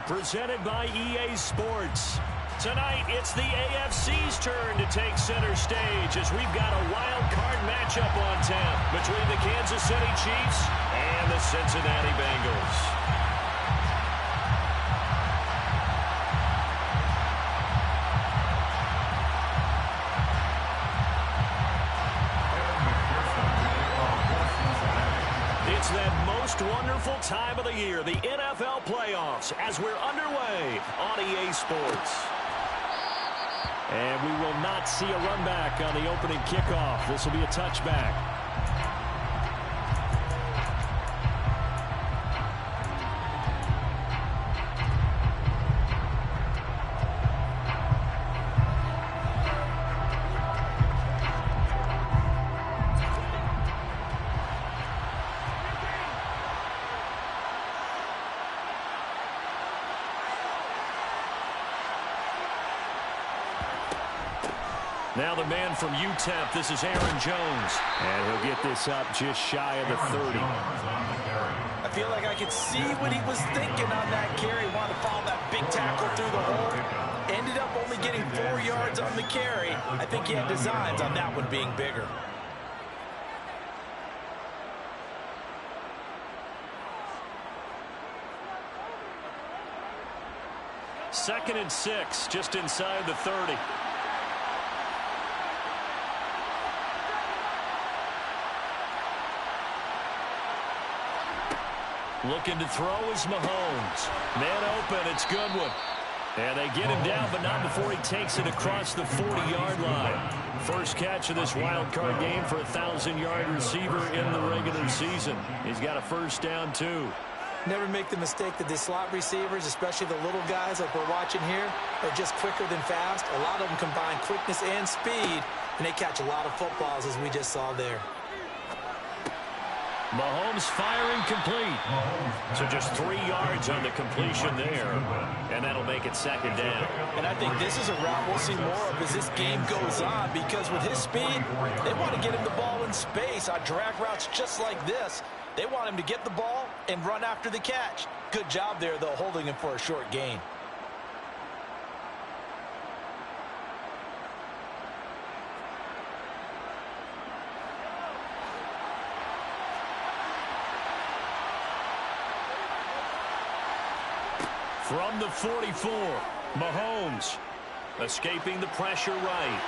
presented by EA Sports. Tonight, it's the AFC's turn to take center stage as we've got a wild card matchup on tap between the Kansas City Chiefs and the Cincinnati Bengals. It's that most wonderful time of the year, the NFL playoffs, as we're underway on EA Sports. And we will not see a run back on the opening kickoff. This will be a touchback. Now the man from UTEP, this is Aaron Jones. And he'll get this up just shy of the 30. I feel like I could see what he was thinking on that carry. Wanted to follow that big tackle through the hole. Ended up only getting 4 yards on the carry. I think he had designs on that one being bigger. Second and 6, just inside the 30. Looking to throw is Mahomes. Man open, it's Goodwin. And they get him down, but not before he takes it across the 40-yard line. First catch of this wild card game for a 1,000-yard receiver in the regular season. He's got a first down, too. Never make the mistake that the slot receivers, especially the little guys like we're watching here, are just quicker than fast. A lot of them combine quickness and speed, and they catch a lot of footballs, as we just saw there. Mahomes firing complete. So just 3 yards on the completion there. And that'll make it second down. And I think this is a route we'll see more of as this game goes on, because with his speed, they want to get him the ball in space on drag routes just like this. They want him to get the ball and run after the catch. Good job there, though, holding him for a short gain. From the 44, Mahomes escaping the pressure right.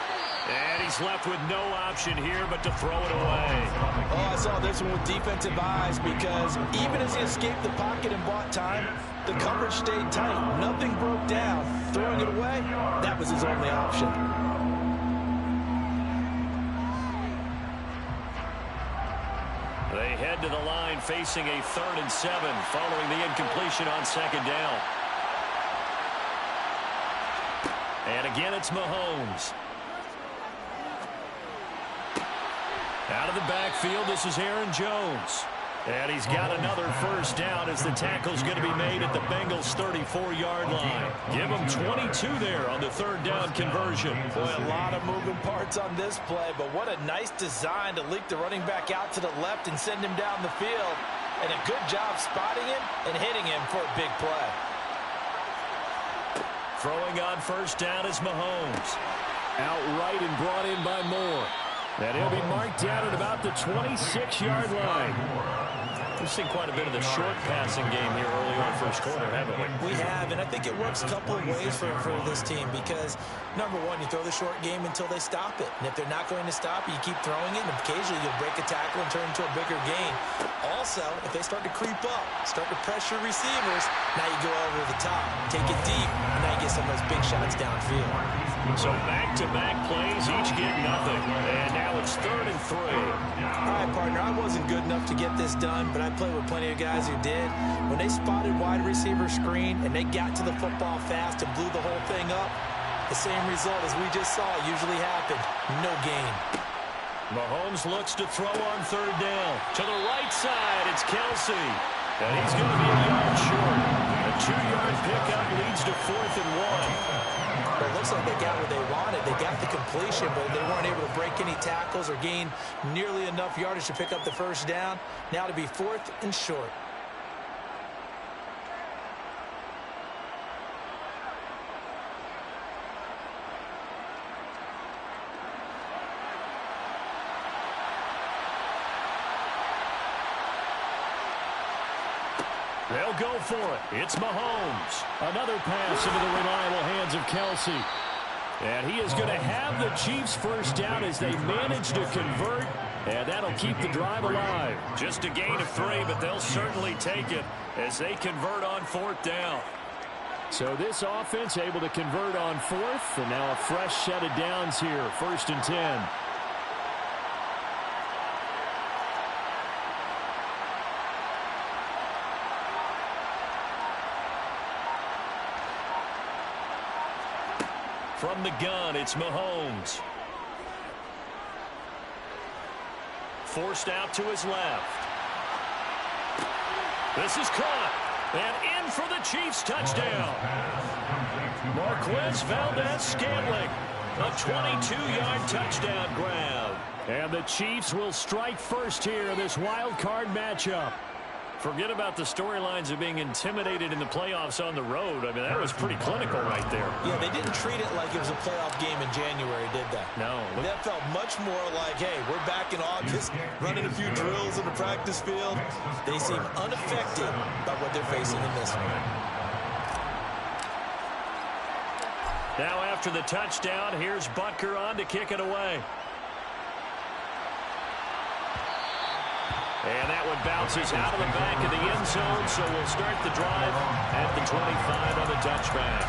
And he's left with no option here but to throw it away. Oh, I saw this one with defensive eyes, because even as he escaped the pocket and bought time, the coverage stayed tight. Nothing broke down. Throwing it away, that was his only option. They head to the line facing a 3rd and 7 following the incompletion on second down. And again, it's Mahomes. Out of the backfield, this is Aaron Jones. And he's got another first down as the tackle's going to be made at the Bengals' 34-yard line. Give him 22 there on the 3rd down conversion. Boy, a lot of moving parts on this play, but what a nice design to leak the running back out to the left and send him down the field. And a good job spotting him and hitting him for a big play. Throwing on first down is Mahomes. Outright and brought in by Moore. And he'll be marked down at about the 26-yard line. We've seen quite a bit of the short passing game here early on first quarter, haven't we? We have, and I think it works a couple of ways for this team, because, number one, you throw the short game until they stop it. And if they're not going to stop it, you keep throwing it, and occasionally you'll break a tackle and turn into a bigger gain. Also, if they start to creep up, start to pressure receivers, now you go over the top, take it deep, and now you get some of those big shots downfield. So back-to-back plays, each get nothing. And now it's 3rd and 3. All right, partner, I wasn't good enough to get this done, but I played with plenty of guys who did. When they spotted wide receiver screen and they got to the football fast and blew the whole thing up, the same result as we just saw usually happened. No gain. Mahomes looks to throw on 3rd down. To the right side, it's Kelsey. And he's going to be a yard short. A 2-yard pickup leads to 4th and 1. But it looks like they got what they wanted. They got the completion, but they weren't able to break any tackles or gain nearly enough yardage to pick up the first down. Now to be 4th and short. They'll go for it. It's Mahomes. Another pass into the reliable hands of Kelsey. And he is going to have the Chiefs first down as they manage to convert. And that'll keep the drive alive. Just a gain of 3, but they'll certainly take it as they convert on 4th down. So this offense able to convert on 4th. And now a fresh set of downs here. 1st and 10. From the gun, it's Mahomes. Forced out to his left. This is caught. And in for the Chiefs touchdown. Marquez Valdez-Scantling. A 22-yard touchdown grab. And the Chiefs will strike first here in this wild card matchup. Forget about the storylines of being intimidated in the playoffs on the road. I mean, that was pretty clinical right there. Yeah, they didn't treat it like it was a playoff game in January, did they? No. That felt much more like, hey, we're back in August, running a few drills in the practice field. They seem unaffected by what they're facing in this one. Now after the touchdown, here's Butker on to kick it away. And that one bounces out of the back of the end zone, so we'll start the drive at the 25 on the touchback.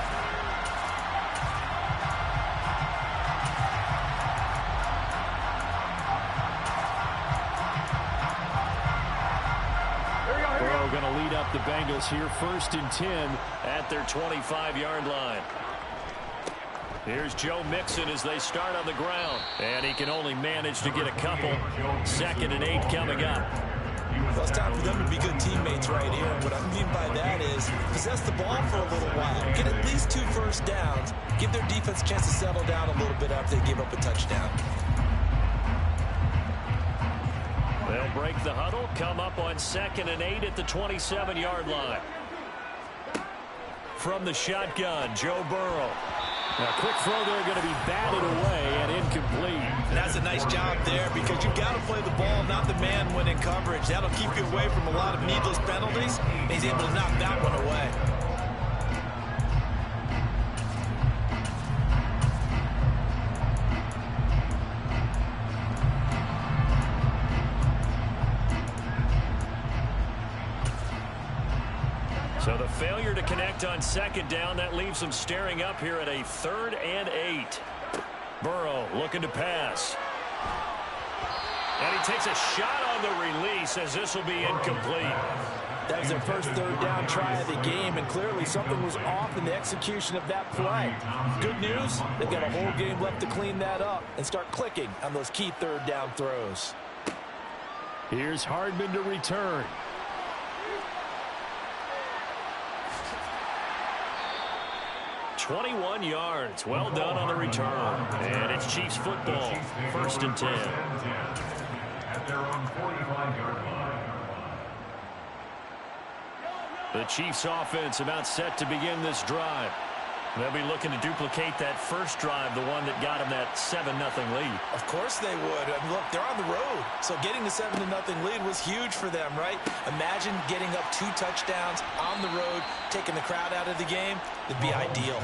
Burrow going to lead up the Bengals here, 1st and 10 at their 25-yard line. Here's Joe Mixon as they start on the ground. And he can only manage to get a couple. 2nd and 8 coming up. Well, it's time for them to be good teammates right here. And what I mean by that is possess the ball for a little while. Get at least 2 first downs. Give their defense a chance to settle down a little bit after they give up a touchdown. They'll break the huddle. Come up on 2nd and 8 at the 27-yard line. From the shotgun, Joe Burrow. A quick throw there going to be batted away and incomplete. And that's a nice job there because you've got to play the ball, not the man when in coverage. That'll keep you away from a lot of needless penalties. He's able to knock that one away. So the failure to connect on 2nd down, that leaves them staring up here at a 3rd and 8. Burrow looking to pass. And he takes a shot on the release as this will be incomplete. That was their first 3rd down try of the game, and clearly something was off in the execution of that play. Good news, they've got a whole game left to clean that up and start clicking on those key 3rd down throws. Here's Hardman to return. "21 yards. Well done on the return. And it's Chiefs football. 1st and 10. At their own 45-yard line. The Chiefs offense about set to begin this drive. They'll be looking to duplicate that first drive, the one that got them that 7-0 lead. Of course they would. I mean, look, they're on the road. So getting the 7-0 lead was huge for them, right? Imagine getting up 2 touchdowns on the road, taking the crowd out of the game. It'd be ideal.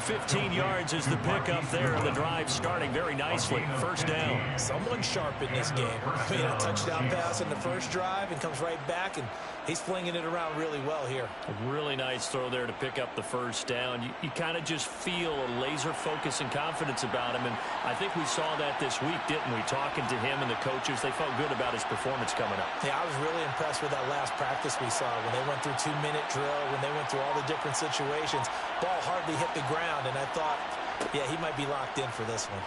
15 yards is the pickup there, and the drive starting very nicely. 1st down. Someone sharp in this game. I mean, a touchdown pass in the first drive and comes right back, and he's flinging it around really well here. A really nice throw there to pick up the 1st down. You kind of just feel a laser focus and confidence about him, and I think we saw that this week, didn't we? Talking to him and the coaches, they felt good about his performance coming up. Yeah, I was really impressed with that last practice we saw when they went through 2-minute drill, when they went through all the different situations. Ball hardly hit the ground, and I thought, yeah, he might be locked in for this one.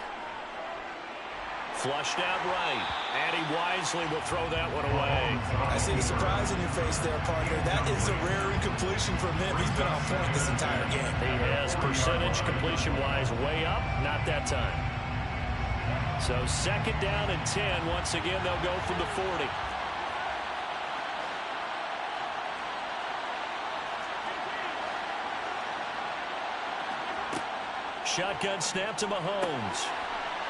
Flushed out right, and he wisely will throw that one away. I see the surprise in your face there, partner. That is a rare incompletion from him. He's been on point this entire game. He has percentage completion-wise way up, not that time. So 2nd down and 10. Once again, they'll go from the 40. Shotgun snap to Mahomes.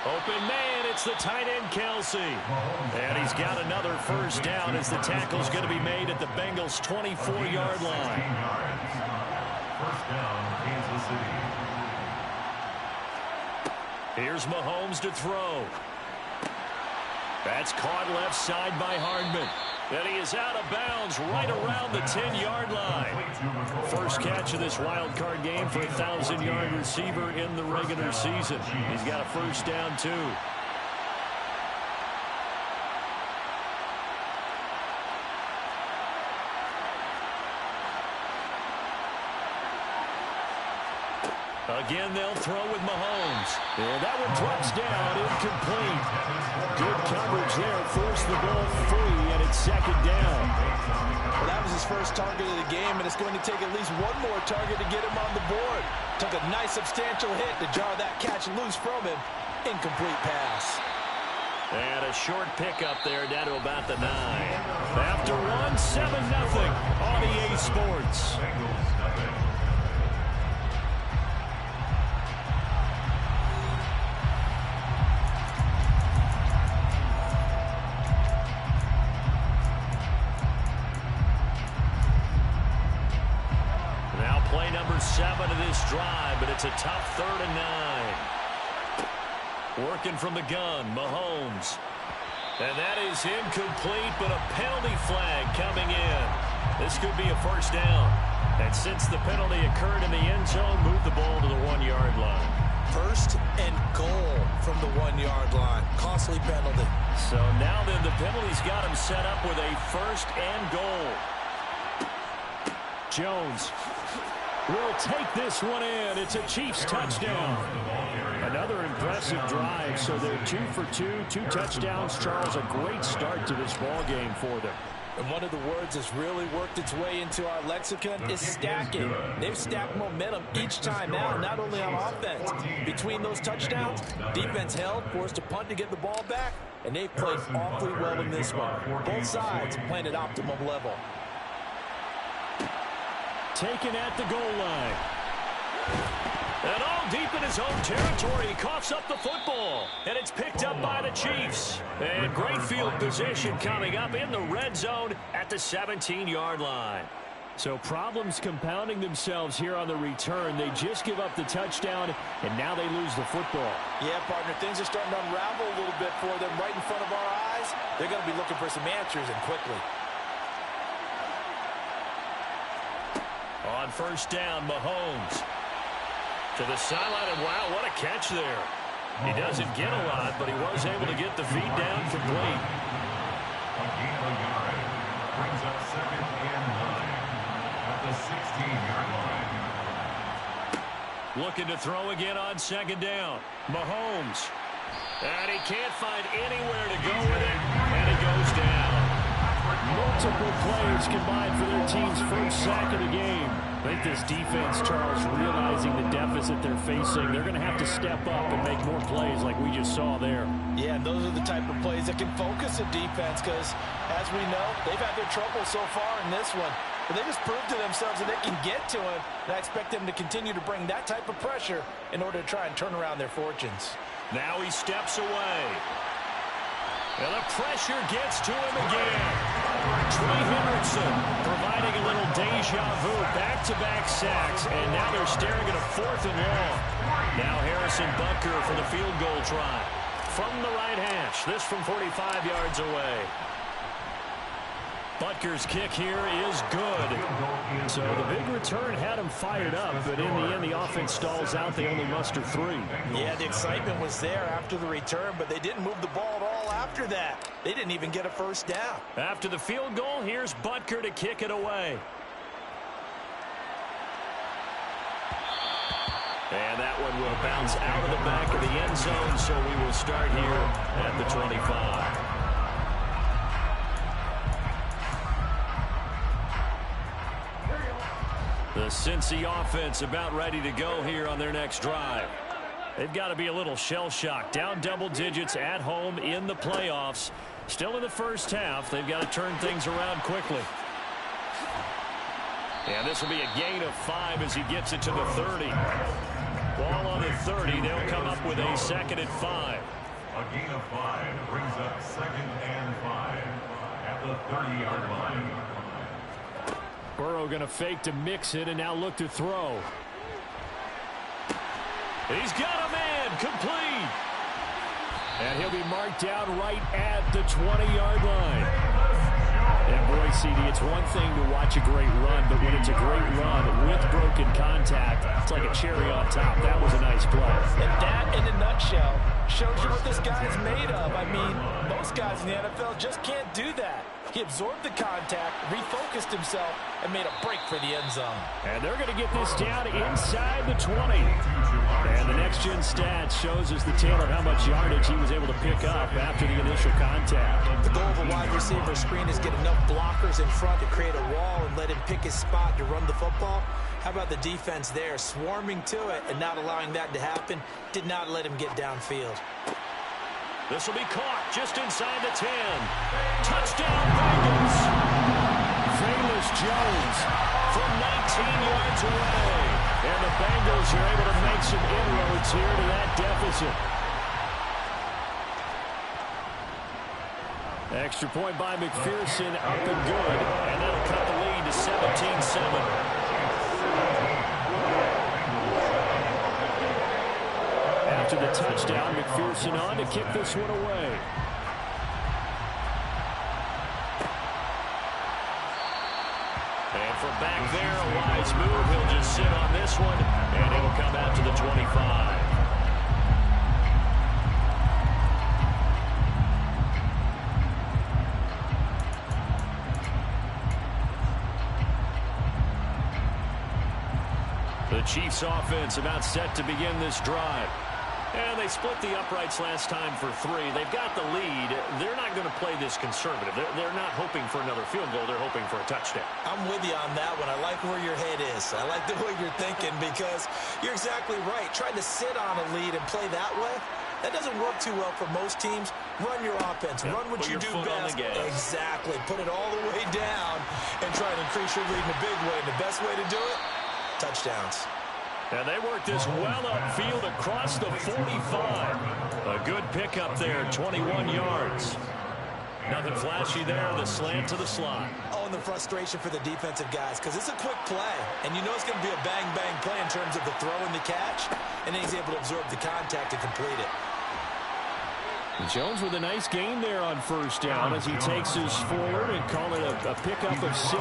Open man, it's the tight end, Kelsey. And he's got another first down as the tackle's going to be made at the Bengals' 24-yard line. First down, Kansas City. Here's Mahomes to throw. That's caught left side by Hardman. And he is out of bounds right around the 10-yard line. First catch of this wild card game for a 1,000-yard receiver in the regular season. He's got a first down, too. Again, they'll throw with Mahomes. And that one drops down, incomplete. Good coverage there. Forced the ball free, and it's second down. Well, that was his first target of the game, and it's going to take at least one more target to get him on the board. Took a nice substantial hit to jar that catch loose from him. Incomplete pass. And a short pickup there down to about the 9. After one, 7-0 on EA Sports. Play number 7 of this drive, but it's a tough 3rd and 9. Working from the gun, Mahomes. And that is incomplete, but a penalty flag coming in. This could be a first down. And since the penalty occurred in the end zone, move the ball to the 1-yard line. First and goal from the 1-yard line. Costly penalty. So now then, the penalty's got him set up with a first and goal. Jones will take this one in. It's a Chiefs touchdown. Another impressive drive. So they're 2 for 2, 2 touchdowns. Charles, a great start to this ball game for them. And one of the words that's really worked its way into our lexicon is stacking. They've stacked momentum each time out, not only on offense. Between those touchdowns, defense held, forced a punt to get the ball back, and they've played awfully well in this one. Both sides playing at optimum level. Taken at the goal line. And all deep in his own territory, he coughs up the football. And it's picked up by the Chiefs. And great field position coming up in the red zone at the 17-yard line. So problems compounding themselves here on the return. They just give up the touchdown, and now they lose the football. Yeah, partner, things are starting to unravel a little bit for them right in front of our eyes. They're going to be looking for some answers, and quickly. On first down, Mahomes to the sideline, and wow, what a catch there. He doesn't get a lot, but he was able to get the feed down complete. A gain of a yard brings up 2nd and 9 at the 16-yard line. Looking to throw again on second down. Mahomes. And he can't find anywhere to go with it, and he goes down. Multiple plays combined for their team's first sack of the game. I think this defense, Charles, realizing the deficit they're facing, they're going to have to step up and make more plays like we just saw there. Yeah, and those are the type of plays that can focus a defense because, as we know, they've had their trouble so far in this one. But they just proved to themselves that they can get to him, and I expect them to continue to bring that type of pressure in order to try and turn around their fortunes. Now he steps away. And the pressure gets to him again. Trey Hendrickson providing a little deja vu, back-to-back sacks, and now they're staring at a 4th and long. Now Harrison Butker for the field goal try. From the right hash, this from 45 yards away. Butker's kick here is good. So the big return had him fired up, but in the end, the offense stalls out. They only muster 3. Yeah, the excitement was there after the return, but they didn't move the ball at all after that. They didn't even get a first down. After the field goal, here's Butker to kick it away. And that one will bounce out of the back of the end zone, so we will start here at the 25. The Cincy offense about ready to go here on their next drive. They've got to be a little shell-shocked. Down double digits at home in the playoffs. Still in the first half. They've got to turn things around quickly. And this will be a gain of 5 as he gets it to the 30. Ball on the 30. They'll come up with a 2nd and 5. A gain of 5 brings up 2nd and 5 at the 30-yard line. Burrow going to fake to mix it and now look to throw. He's got a man, complete. And he'll be marked down right at the 20-yard line. And boy, CD, it's one thing to watch a great run, but when it's a great run with broken contact, it's like a cherry on top. That was a nice play. And that, in a nutshell, shows you what this guy is made of. I mean, most guys in the NFL just can't do that. He absorbed the contact, refocused himself, and made a break for the end zone. And they're going to get this down inside the 20. And the next-gen stats shows us the tale of how much yardage he was able to pick up after the initial contact. The goal of a wide receiver screen is get enough blockers in front to create a wall and let him pick his spot to run the football. How about the defense there, swarming to it and not allowing that to happen? Did not let him get downfield. This will be caught just inside the 10. Touchdown, Bengals. Velus Jones from 19 yards away. And the Bengals are able to make some inroads here to that deficit. Extra point by McPherson, up and good. And that'll cut the lead to 17-7. After the touchdown, McPherson on to kick this one away. And from back there, a wise move. He'll just sit on this one, and it'll come out to the 25. The Chiefs offense about set to begin this drive. And they split the uprights last time for 3. They've got the lead. They're not going to play this conservative. They're not hoping for another field goal. They're hoping for a touchdown. I'm with you on that one. I like where your head is. I like the way you're thinking because you're exactly right. Trying to sit on a lead and play that way, that doesn't work too well for most teams. Run your offense. Run what you do best. Exactly. Put it all the way down and try to increase your lead in a big way. And the best way to do it, touchdowns. And they work this well upfield across the 45. A good pickup there, 21 yards. Nothing flashy there, the slant to the slot. Oh, and the frustration for the defensive guys because it's a quick play. And you know it's going to be a bang-bang play in terms of the throw and the catch. And then he's able to absorb the contact to complete it. Jones with a nice gain there on first down as he takes us forward and call it a pickup of 6.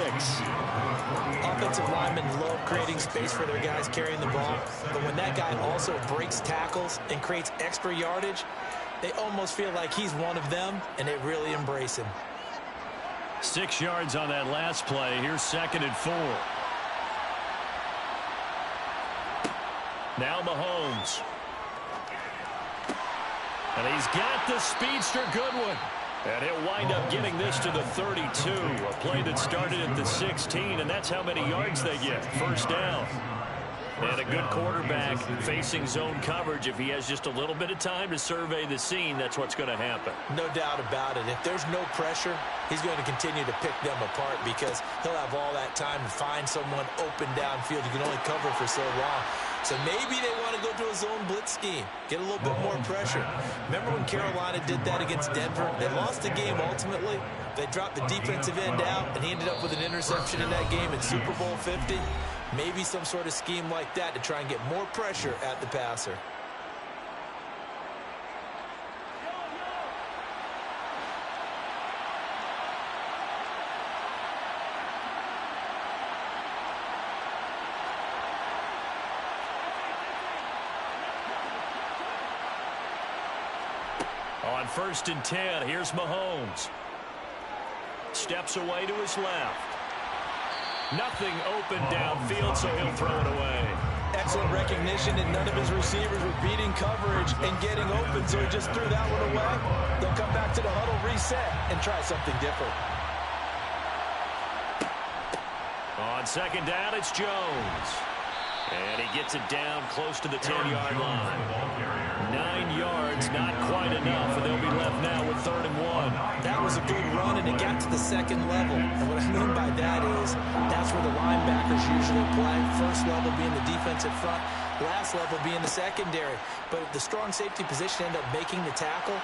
Offensive linemen love creating space for their guys carrying the ball, but when that guy also breaks tackles and creates extra yardage, they almost feel like he's one of them, and they really embrace him. 6 yards on that last play. Here's 2nd and 4. Now Mahomes. And he's got the speedster Goodwin. And he'll wind up getting this to the 32. A play that started at the 16, and that's how many yards they get. First down. And a good quarterback facing zone coverage. If he has just a little bit of time to survey the scene, that's what's going to happen. No doubt about it. If there's no pressure, he's going to continue to pick them apart because he'll have all that time to find someone open downfield. You can only cover for so long. So maybe they want to go to a zone blitz scheme, get a little bit more pressure. Remember when Carolina did that against Denver? They lost the game ultimately. They dropped the defensive end out, and he ended up with an interception in that game in Super Bowl 50. Maybe some sort of scheme like that to try and get more pressure at the passer. On 1st and 10, here's Mahomes. Steps away to his left. Nothing open downfield, so he'll throw it away. Excellent recognition, and none of his receivers were beating coverage and getting open, so he just threw that one away. They'll come back to the huddle, reset, and try something different. On 2nd down, it's Jones. And he gets it down close to the 10-yard line. 9 yards, not quite enough, and they'll be left now with 3rd and 1. That was a good run, and it got to the 2nd level. And what I mean by that is that's where the linebackers usually play. First level being the defensive front. last level being the secondary. But the strong safety position ended up making the tackle.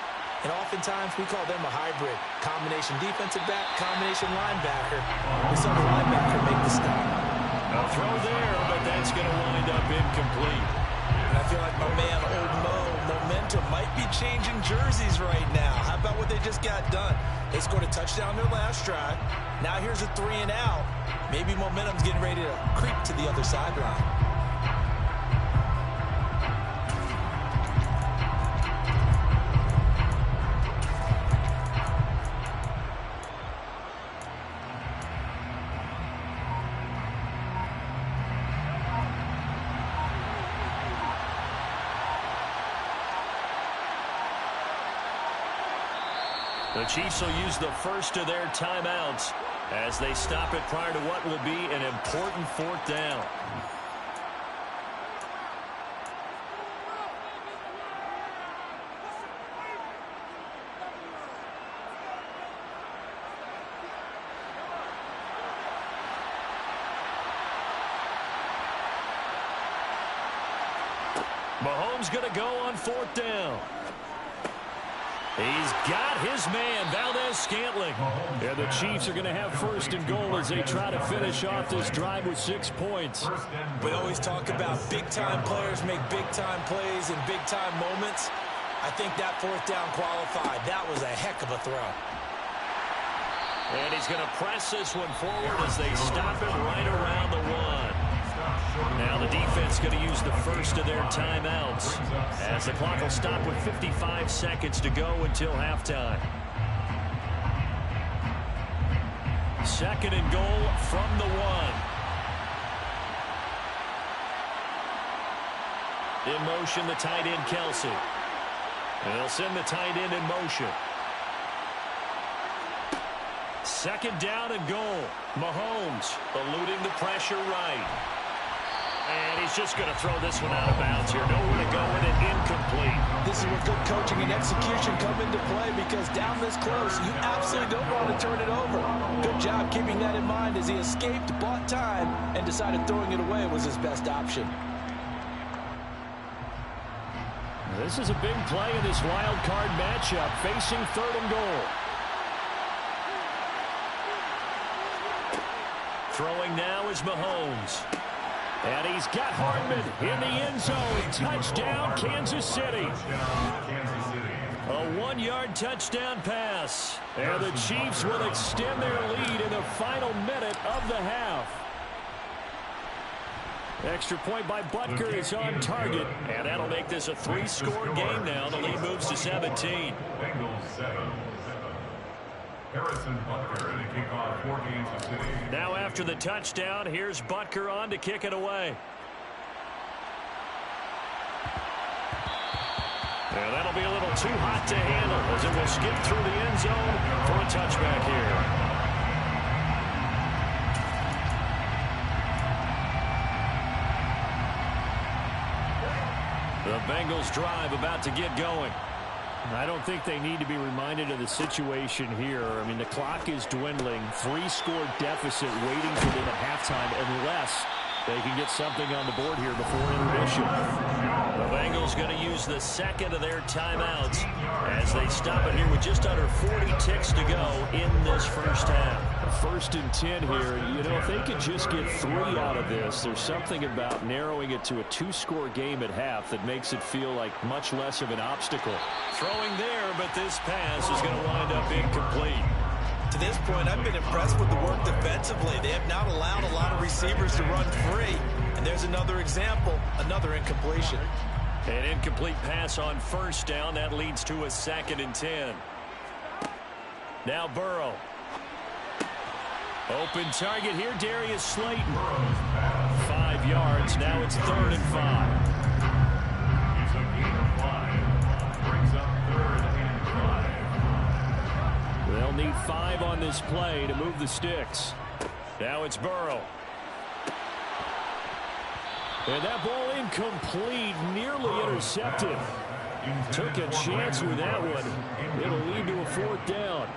And oftentimes we call them a hybrid. Combination defensive back, combination linebacker. We saw the linebacker make the stop. A throw there, but that's going to wind up incomplete. And I feel like my man, Old Mo, momentum might be changing jerseys right now. How about what they just got done? They scored a touchdown their last drive. Now here's a 3 and out. Maybe momentum's getting ready to creep to the other sideline. The Chiefs will use the first of their timeouts as they stop it prior to what will be an important 4th down. Mahomes going to go on 4th down. He's got his man, Valdez-Scantling. And the Chiefs are going to have 1st and goal as they try to finish off this drive with 6 points. We always talk about big-time players make big-time plays in big-time moments. I think that 4th down qualified. That was a heck of a throw. And he's going to press this one forward as they stop it right around the 1. Now the defense going to use the first of their timeouts as the clock will stop with 55 seconds to go until halftime. 2nd and goal from the 1. In motion, the tight end, Kelsey. And they'll send the tight end in motion. 2nd down and goal. Mahomes eluding the pressure right. And he's just going to throw this one out of bounds here. Nowhere to go with it. Incomplete. This is where good coaching and execution come into play, because down this close, you absolutely don't want to turn it over. Good job keeping that in mind as he escaped, bought time, and decided throwing it away was his best option. This is a big play in this wild card matchup, facing 3rd and goal. Throwing now is Mahomes. And he's got Hardman in the end zone. Touchdown, Kansas City. A 1-yard touchdown pass. And the Chiefs will extend their lead in the final minute of the half. Extra point by Butker is on target. And that'll make this a 3-score game now. The lead moves to 17. Harrison Butker to kick off for Kansas City. Now after the touchdown, here's Butker on to kick it away. And that'll be a little too hot to handle as it will skip through the end zone for a touchback here. The Bengals drive about to get going. I don't think they need to be reminded of the situation here. I mean, the clock is dwindling. 3-score deficit waiting for them at halftime unless they can get something on the board here before intermission. The Bengals going to use the 2nd of their timeouts as they stop it here with just under 40 ticks to go in this first half. 1st and 10 here. You know, if they could just get 3 out of this, there's something about narrowing it to a 2-score game at half that makes it feel like much less of an obstacle. Throwing there, but this pass is going to wind up incomplete. To this point, I've been impressed with the work defensively. They have not allowed a lot of receivers to run free. And there's another example, another incompletion. An incomplete pass on 1st down. That leads to a 2nd and 10. Now Burrow. Open target here, Darius Slayton. 5 yards. Now it's 3rd and 5. It's a gain of 5. Brings up 3rd and 5. They'll need 5 on this play to move the sticks. Now it's Burrow. And that ball incomplete, nearly intercepted. Took a chance with that one. It'll lead to a 4th down.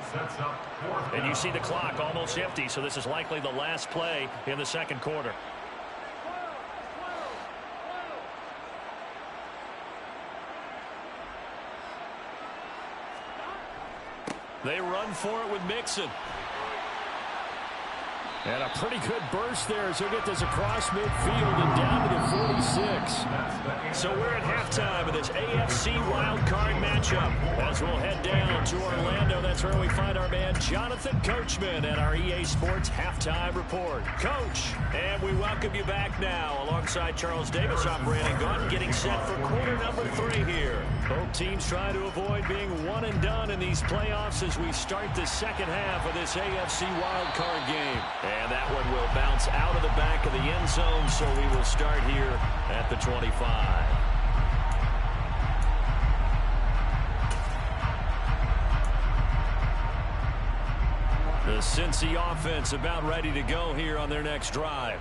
And you see the clock almost empty, so this is likely the last play in the 2nd quarter. They run for it with Mixon. And a pretty good burst there as he'll get this across midfield and down to the 46. So we're at halftime of this AFC wildcard matchup. As we'll head down to Orlando, that's where we find our man Jonathan Coachman at our EA Sports Halftime Report. Coach, and we welcome you back now alongside Charles Davis. I'm Brandon Gaudin getting set for quarter number 3 here. Both teams trying to avoid being one and done in these playoffs as we start the second half of this AFC wildcard game. And that one will bounce out of the back of the end zone, so we will start here at the 25. The Cincy offense about ready to go here on their next drive.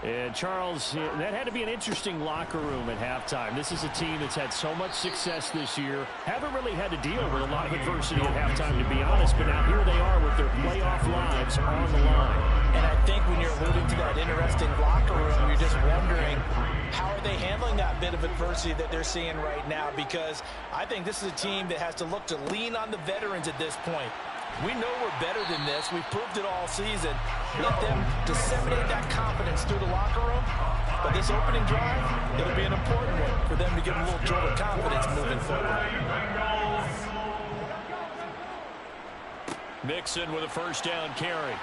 And Charles, that had to be an interesting locker room at halftime. This is a team that's had so much success this year. Haven't really had to deal with a lot of adversity at halftime, to be honest. But now here they are with their playoff lives on the line. And I think when you're alluding to that interesting locker room, you're just wondering, how are they handling that bit of adversity that they're seeing right now? Because I think this is a team that has to look to lean on the veterans at this point. We know we're better than this. We've proved it all season. Let them disseminate that confidence through the locker room. But this opening drive, it'll be an important one for them to get a little jolt of confidence moving forward. Mixon with a first down carry.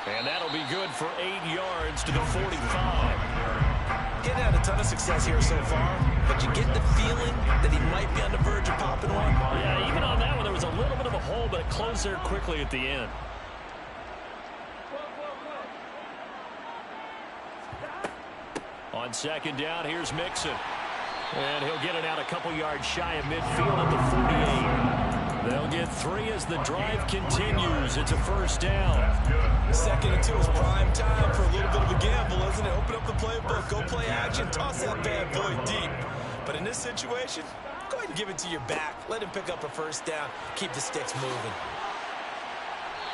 And that'll be good for 8 yards to the 45. Getting had a ton of success here so far, but you get the feeling that he might be on the verge of popping one. Yeah, even on that one, there was a little bit of a hole, but it closed there quickly at the end. On second down, here's Mixon. And he'll get it out a couple yards shy of midfield at the 48. They'll get 3 as the drive continues. It's a first down. 2nd and 2 is prime time for a little bit of a gamble, isn't it? Open up the playbook, go play action, toss that bad boy deep. But in this situation, go ahead and give it to your back. Let him pick up a first down. Keep the sticks moving.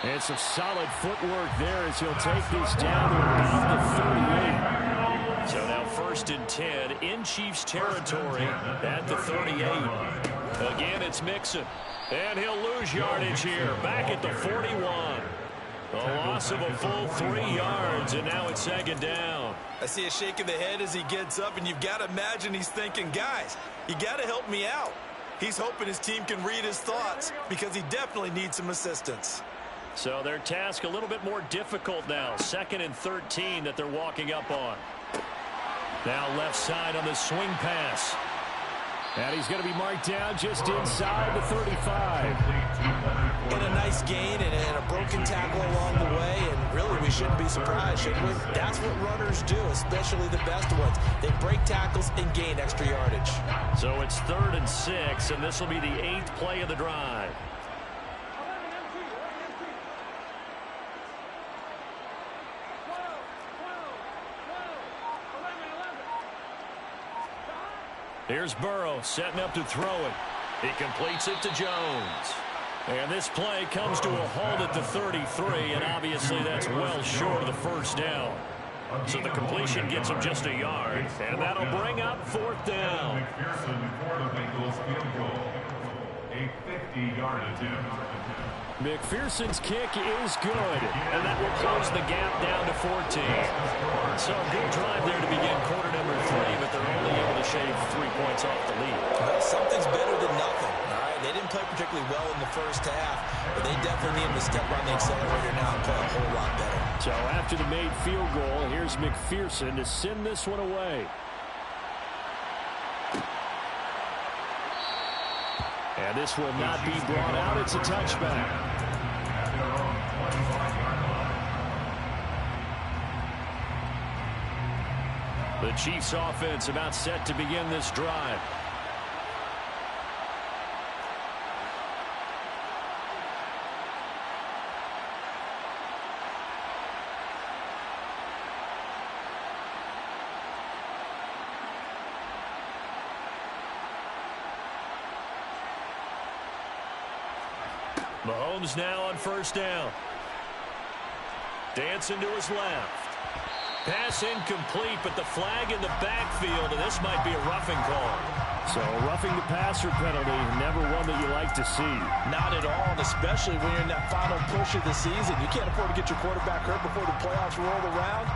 And some solid footwork there as he'll take this down to about the 38. So now 1st and 10 in Chiefs territory at the 38. Again, it's Mixon. And he'll lose yardage here. Back at the 41. A loss of a full 3 yards, and now it's 2nd down. I see a shake of the head as he gets up, and you've got to imagine he's thinking, guys, you got to help me out. He's hoping his team can read his thoughts because he definitely needs some assistance. So their task a little bit more difficult now. 2nd and 13 that they're walking up on. Now left side on the swing pass. And he's going to be marked down just inside the 35. And a nice gain and a broken tackle along the way. And really, we shouldn't be surprised, should we? That's what runners do, especially the best ones. They break tackles and gain extra yardage. So it's 3rd and 6, and this will be the 8th play of the drive. Here's Burrow setting up to throw it. He completes it to Jones. And this play comes to a halt at the 33, and obviously that's well short of the first down. So the completion gets him just a yard, and that'll bring up 4th down. A 50-yard attempt. McPherson's kick is good, and that will close the gap down to 14. So a good drive there to begin quarter number 3, but they're only able to shave 3 points off the lead. Well, something's better than nothing, all right? They didn't play particularly well in the first half, but they definitely need to step on the accelerator now and play a whole lot better. So after the made field goal, here's McPherson to send this one away. And this will not be brought out. It's a touchback. The Chiefs offense about set to begin this drive. Mahomes now on first down. Dancing to his left. Pass incomplete, but the flag in the backfield, and this might be a roughing call. So a roughing the passer penalty, never one that you like to see. Not at all, and especially when you're in that final push of the season. You can't afford to get your quarterback hurt before the playoffs roll around,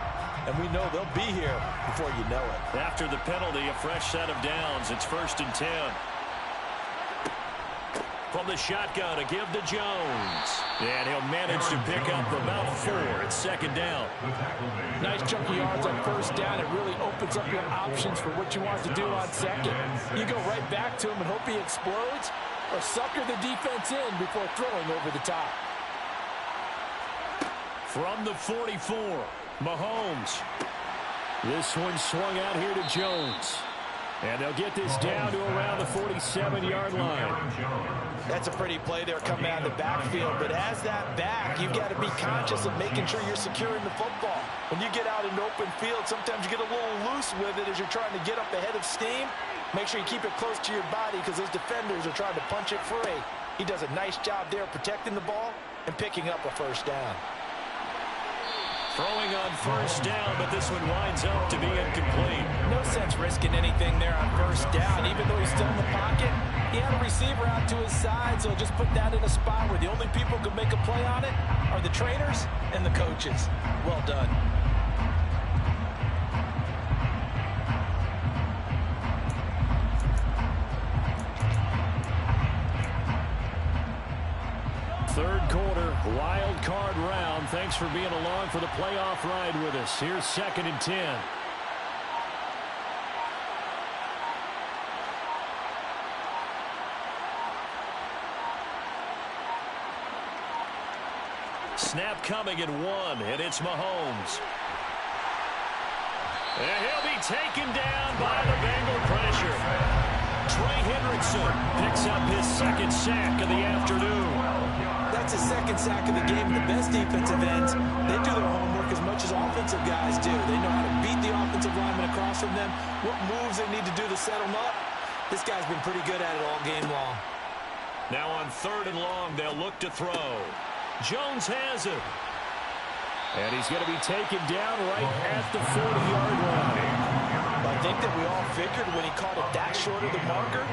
and we know they'll be here before you know it. After the penalty, a fresh set of downs. It's 1st and 10. From the shotgun, a give to Jones. And he'll manage to pick up about 4. It's 2nd down. Nice chunk of yards on 1st down. It really opens up your options for what you want to do on 2nd. You go right back to him and hope he explodes, or sucker the defense in before throwing over the top. From the 44, Mahomes. This one swung out here to Jones. And they'll get this down to around the 47-yard line. That's a pretty play there coming out of the backfield. But as that back, you've got to be conscious of making sure you're securing the football. When you get out in open field, sometimes you get a little loose with it as you're trying to get up ahead of steam. Make sure you keep it close to your body because those defenders are trying to punch it free. He does a nice job there protecting the ball and picking up a 1st down. Throwing on 1st down, but this one winds up to be incomplete. No sense risking anything there on 1st down. Even though he's still in the pocket, he had a receiver out to his side, so just put that in a spot where the only people who can make a play on it are the trainers and the coaches. Well done. Third quarter, wild card round. Thanks for being along for the playoff ride with us. Here's 2nd and 10. Snap coming at 1, and it's Mahomes. And he'll be taken down by the Bengal pressure. Trey Hendrickson picks up his 2nd sack of the afternoon. That's his 2nd sack of the game. The best defensive ends, they do their homework as much as offensive guys do. They know how to beat the offensive lineman across from them, what moves they need to do to set them up. This guy's been pretty good at it all game long. Now on 3rd and long, they'll look to throw. Jones has it. And he's going to be taken down right at the 40-yard line. I think that we all figured when he caught it that short of the marker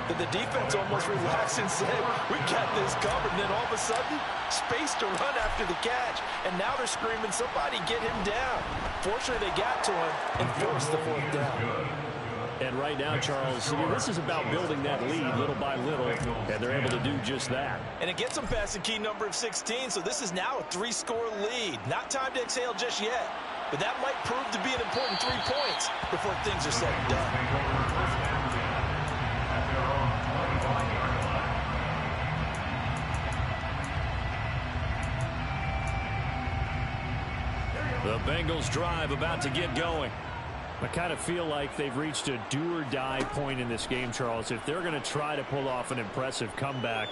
that the defense almost relaxed and said, we got this covered. And then all of a sudden, space to run after the catch. And now they're screaming, somebody get him down. Fortunately, they got to him and forced the 4th down. And right now, Charles, this is about building that lead little by little, and they're able to do just that. And it gets them past the key number of 16, so this is now a 3-score lead. Not time to exhale just yet, but that might prove to be an important 3 points before things are said and done. The Bengals drive about to get going. I kind of feel like they've reached a do-or-die point in this game, Charles. If they're going to try to pull off an impressive comeback,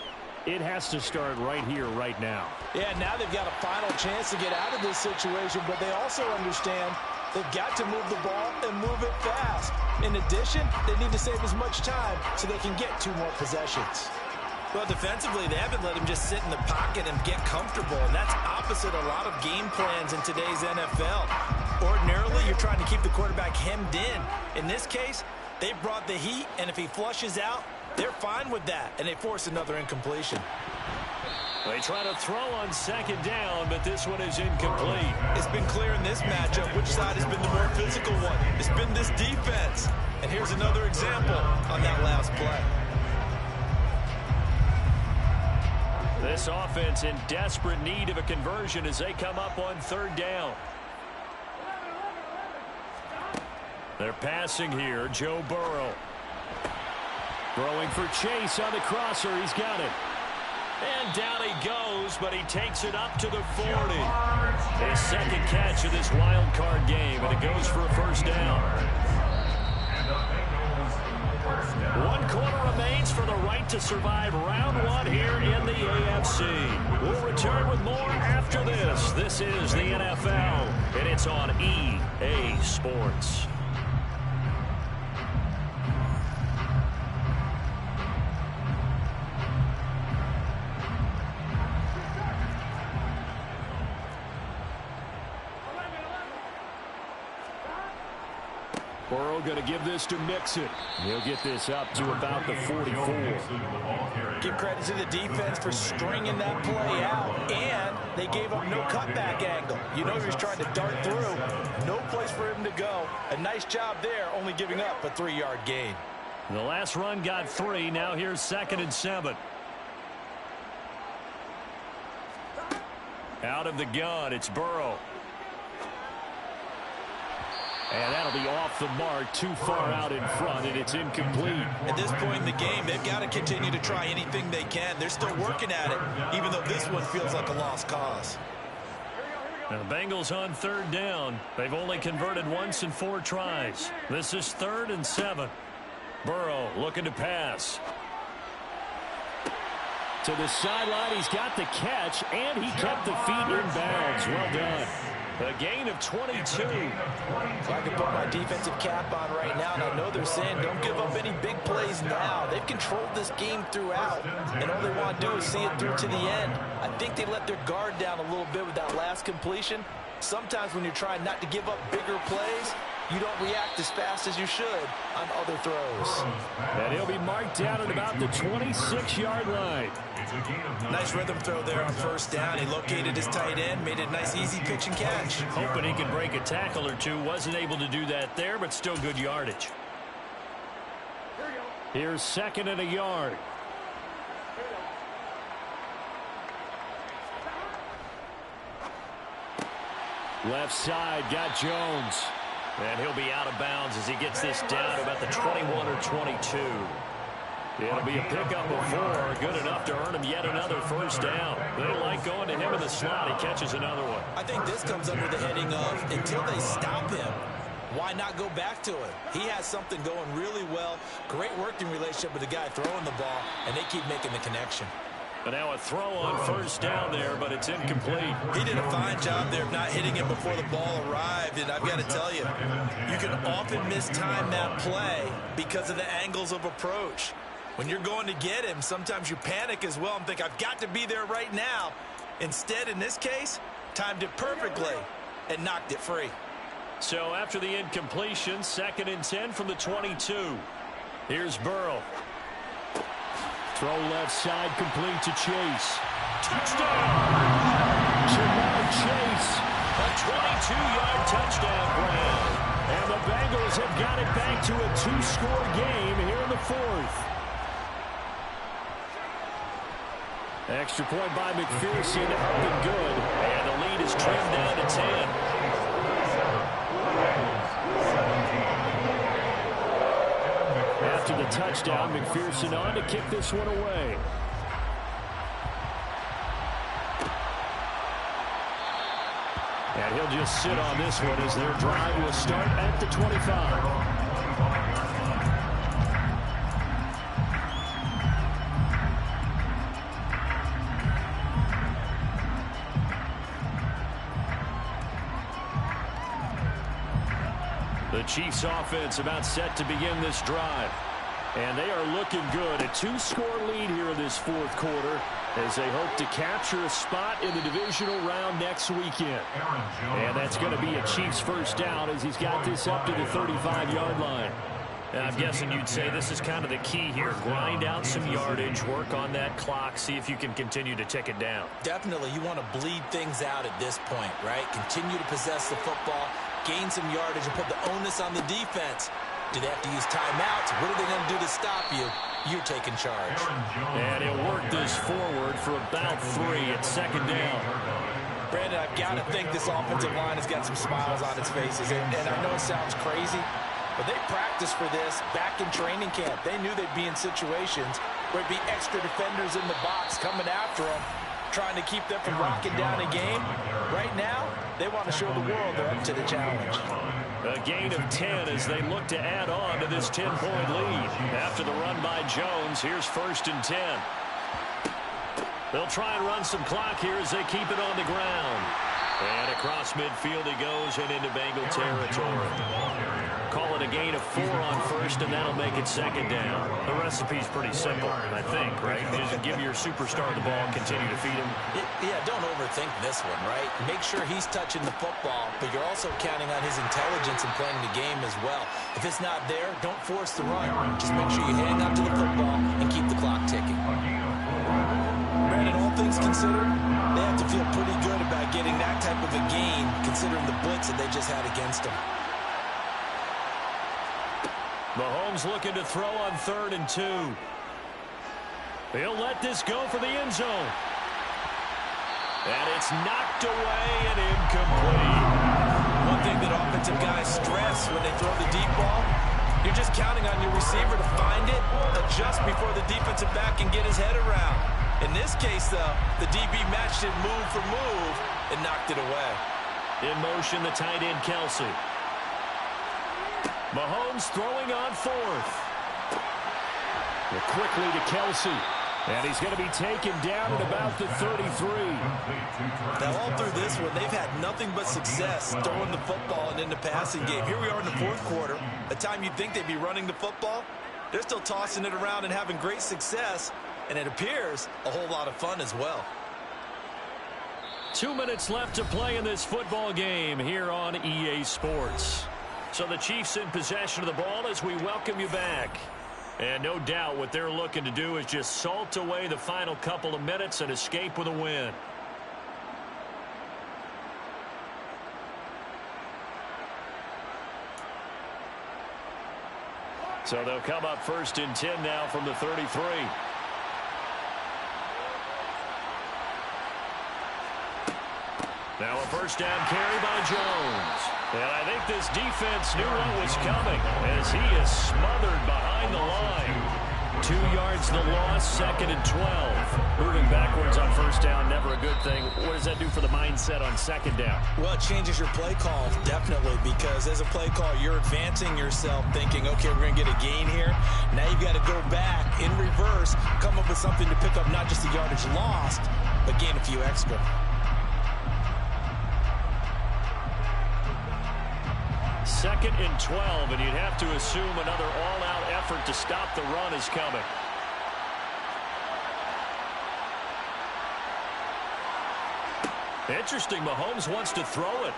it has to start right here, right now. Yeah, now they've got a final chance to get out of this situation, but they also understand they've got to move the ball and move it fast. In addition, they need to save as much time so they can get 2 more possessions. Well, defensively, they haven't let him just sit in the pocket and get comfortable, and that's opposite a lot of game plans in today's NFL. Ordinarily, you're trying to keep the quarterback hemmed in. In this case, they brought the heat, and if he flushes out, they're fine with that, and they force another incompletion. They try to throw on 2nd down, but this one is incomplete. It's been clear in this matchup which side has been the more physical one. It's been this defense. And here's another example on that last play. This offense in desperate need of a conversion as they come up on 3rd down. They're passing here. Joe Burrow. Throwing for Chase on the crosser. He's got it. And down he goes, but he takes it up to the 40. His 2nd catch of this wild card game, and it goes for a 1st down. 1 quarter remains for the right to survive round 1 here in the AFC. We'll return with more after this. This is the NFL, and it's on EA Sports. Burrow going to give this to Mixon. He'll get this up to about the 44. Give credit to the defense for stringing that play out, and they gave up no cutback angle. You know he was trying to dart through. No place for him to go. A nice job there, only giving up a 3-yard gain. The last run got 3. Now here's 2nd and 7. Out of the gun, it's Burrow. And that'll be off the mark, too far out in front, and it's incomplete. At this point in the game, they've got to continue to try anything they can. They're still working at it, even though this one feels like a lost cause. Now the Bengals on 3rd down. They've only converted once in 4 tries. This is 3rd and 7. Burrow looking to pass. To the sideline, he's got the catch, and he kept the feet in bounds. Well done. A gain of 22. So I can put my defensive cap on right now, and I know they're saying don't give up any big plays now. They've controlled this game throughout, and all they want to do is see it through to the end. I think they let their guard down a little bit with that last completion. Sometimes when you're trying not to give up bigger plays, you don't react as fast as you should on other throws. And he'll be marked down at about the 26-yard line. Nice rhythm throw there on 1st down. He located his tight end, made it a nice easy pitch and catch. Hoping he could break a tackle or two. Wasn't able to do that there, but still good yardage. Here's 2nd and a yard. Left side, got Jones. And he'll be out of bounds as he gets this down to about the 21 or 22. It'll be a pickup of 4, good enough to earn him yet another 1st down. They don't like going to him in the slot. He catches another one. I think this comes under the heading of until they stop him, why not go back to it? He has something going really well. Great working relationship with the guy throwing the ball, and they keep making the connection. But now a throw on 1st down there, but it's incomplete. He did a fine job there of not hitting him before the ball arrived, and I've got to tell you, you can often mistime that play because of the angles of approach. When you're going to get him, sometimes you panic as well and think, I've got to be there right now. Instead, in this case, timed it perfectly and knocked it free. So after the incompletion, 2nd and 10 from the 22. Here's Burrow. Throw left side, complete to Chase. Touchdown! Jamar Chase, a 22-yard touchdown grab. And the Bengals have got it back to a 2-score game here in the 4th. Extra point by McPherson to help him good. And the lead is trimmed down to 10. After the touchdown, McPherson on to kick this one away. And he'll just sit on this one as their drive will start at the 25. The Chiefs offense about set to begin this drive. And they are looking good. A 2-score lead here in this 4th quarter as they hope to capture a spot in the divisional round next weekend. And that's going to be a Chiefs 1st down as he's got this up to the 35-yard line. And I'm guessing you'd say this is kind of the key here. Grind out some yardage, work on that clock, see if you can continue to tick it down. Definitely, you want to bleed things out at this point, right? Continue to possess the football, gain some yardage, and put the onus on the defense. Do they have to use timeouts? What are they going to do to stop you? You're taking charge. And he'll work this forward for about 3 at 2nd down. Brandon, I've got to think this offensive line has got some smiles on its faces. And I know it sounds crazy, but they practiced for this back in training camp. They knew they'd be in situations where it'd be extra defenders in the box coming after them, trying to keep them from locking down a game. Right now, they want to show the world they're up to the challenge. A gain of 10 as they look to add on to this 10-point lead. After the run by Jones, here's 1st and 10. They'll try and run some clock here as they keep it on the ground. And across midfield he goes and into Bengal territory. call it a gain of 4 on first, and that'll make it second down. The recipe's pretty simple, I think, right? Just give your superstar the ball, continue to feed him. Yeah, don't overthink this one, right? Make sure he's touching the football, but you're also counting on his intelligence in playing the game as well. If it's not there, don't force the run. Just make sure you hang on to the football and keep the clock ticking. Brandon, all things considered, they have to feel pretty good about getting that type of a gain, considering the blitz that they just had against them. Mahomes looking to throw on 3rd and 2. He'll let this go for the end zone. And it's knocked away and incomplete. One thing that offensive guys stress when they throw the deep ball, you're just counting on your receiver to find it, adjust before the defensive back can get his head around. In this case, though, the DB matched it move for move and knocked it away. In motion, the tight end, Kelsey. Mahomes throwing on 4th. Quickly to Kelsey. And he's going to be taken down at about the 33. Now, all through this one, they've had nothing but success throwing the football and in the passing game. Here we are in the 4th quarter. A time you'd think they'd be running the football. They're still tossing it around and having great success. And it appears a whole lot of fun as well. 2 minutes left to play in this football game here on EA Sports. So the Chiefs in possession of the ball as we welcome you back. And no doubt what they're looking to do is just salt away the final couple of minutes and escape with a win. So they'll come up 1st and 10 now from the 33. Now a 1st down carry by Jones. And I think this defense knew what was coming as he is smothered behind the line. 2 yards the loss, 2nd and 12. Moving backwards on 1st down, never a good thing. What does that do for the mindset on 2nd down? Well, it changes your play call, definitely, because as a play call, you're advancing yourself thinking, okay, we're going to get a gain here. Now you've got to go back in reverse, come up with something to pick up not just the yardage lost, but gain a few extra. 2nd and 12, and you'd have to assume another all-out effort to stop the run is coming. Interesting, Mahomes wants to throw it.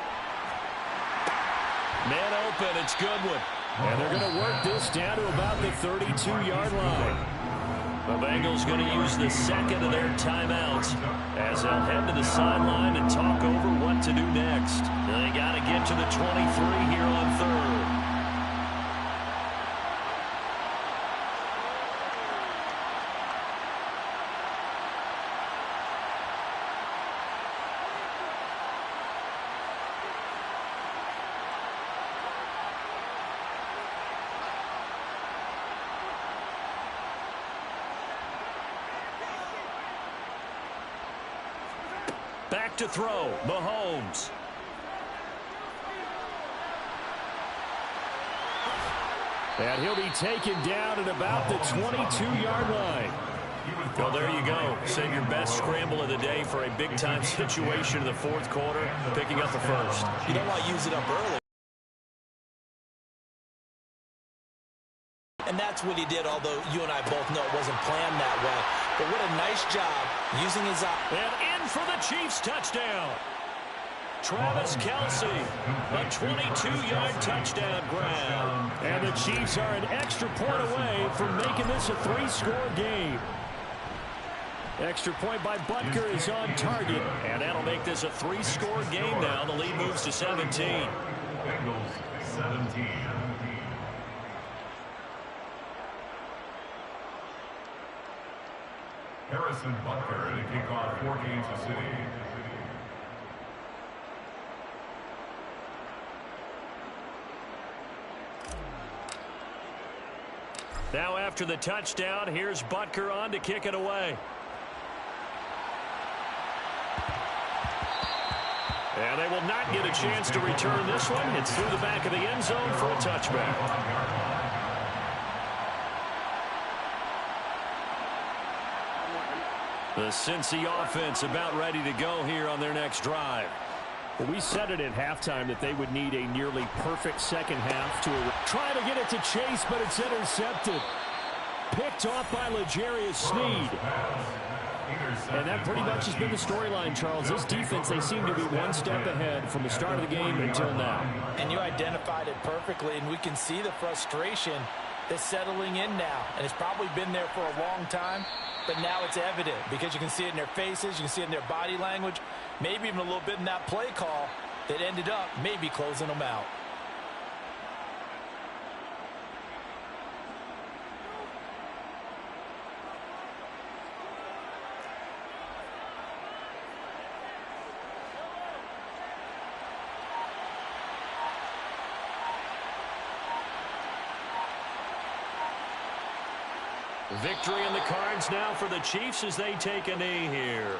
Man open, it's Goodwin. And they're going to work this down to about the 32-yard line. The Bengals going to use the 2nd of their timeouts as they'll head to the sideline and talk over what to do next. They got to get to the 23 here on 3rd. Back to throw, Mahomes. And he'll be taken down at about the 22-yard line. Well, there you go. Save your best scramble of the day for a big-time situation in the 4th quarter, picking up the 1st. You don't want to use it up early. And that's what he did, although you and I both know it wasn't planned that way. But what a nice job using his eye. And in for the Chiefs touchdown. Travis Kelsey, a 22-yard touchdown grab. And the Chiefs are an extra point away from making this a 3-score game. Extra point by Butker is on target, and that'll make this a 3-score game now. The lead moves to 17. Bengals 17. Harrison Butker to kick off for Kansas City. Now after the touchdown, here's Butker on to kick it away. And they will not get a chance to return this one. It's through the back of the end zone for a touchback. The Cincy offense about ready to go here on their next drive. Well, we said it at halftime that they would need a nearly perfect second half to try to get it to Chase, but it's intercepted. Picked off by L'Jarius Sneed. And that pretty much has been the storyline, Charles. This defense, they seem to be one step ahead from the start of the game until now. And you identified it perfectly, and we can see the frustration that's settling in now. And it's probably been there for a long time, but now it's evident because you can see it in their faces, you can see it in their body language, maybe even a little bit in that play call that ended up maybe closing them out. Victory in the cards now for the Chiefs as they take a knee here.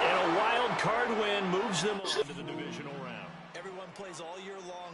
And a wild card win moves them on to the divisional round. Everyone plays all year long.